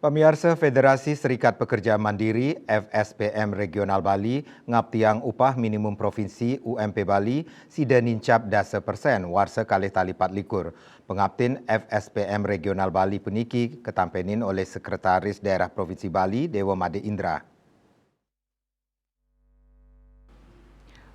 Pemirsa Federasi Serikat Pekerja Mandiri FSPM Regional Bali ngaptiang upah minimum provinsi UMP Bali sida nincap dasa persen warsa kalih talipat likur. Pengaptin FSPM Regional Bali puniki ketampenin oleh Sekretaris Daerah Provinsi Bali Dewa Made Indra.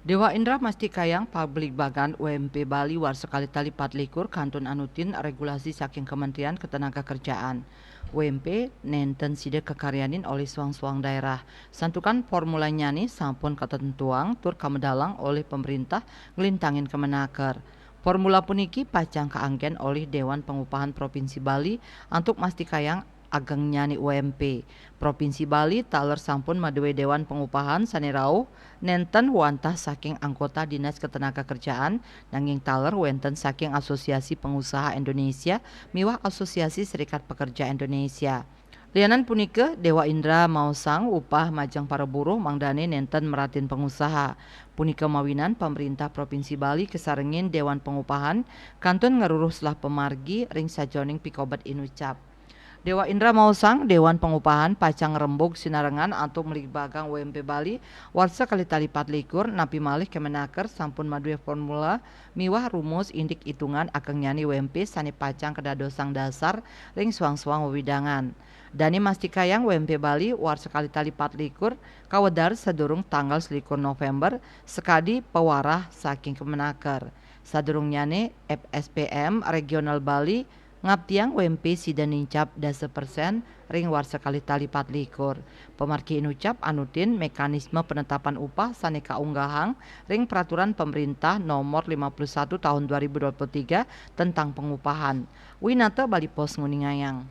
Dewa Indra mesti kayang publik bagan UMP Bali war sekali tali 4 kantun anutin regulasi saking Kementerian Ketenagakerjaan. UMP nenten sida kekaryanin oleh suang-suang daerah. Santukan formulanya nih sampun ketentuan tur kamedalang oleh pemerintah ngelintangin Kemenaker. Formula puniki pacang keanggen oleh Dewan Pengupahan Provinsi Bali untuk mesti kayang ageng nyani UMP. Provinsi Bali taler sampun madewe Dewan Pengupahan sanirau nenten wantah saking anggota Dinas Ketenagakerjaan nanging taler wenten saking Asosiasi Pengusaha Indonesia miwah Asosiasi Serikat Pekerja Indonesia. Lianan punike Dewa Indra mausang upah majang para buruh mangdane nenten meratin pengusaha. Punike mawinan pemerintah Provinsi Bali kesarengin Dewan Pengupahan kantun ngeruruh selah pemargi ring sajoning pikobat inucap. Dewa Indra mausang Dewan Pengupahan pacang rembug sinarengan untuk melibagang UMP Bali warsa kali tali 4 napi malih Kemenaker sampun madue formula miwah rumus indik hitungan akeng nyani UMP sani pacang kedadosang dasar ring suang-suang wewidangan. Dani masti kayang UMP Bali warsa kali tali 4 kawedar sedurung tanggal 1 November sekadi pewarah saking Kemenaker. Sadurung nyane FSPM Regional Bali ngaptiang UMP sida nincap dasa persen ring warsa kali tali 4. Pemarki inucap anutin mekanisme penetapan upah saneka unggahang ring peraturan pemerintah nomor 51 tahun 2023 tentang pengupahan. Winata Bali Pos Nguningayang.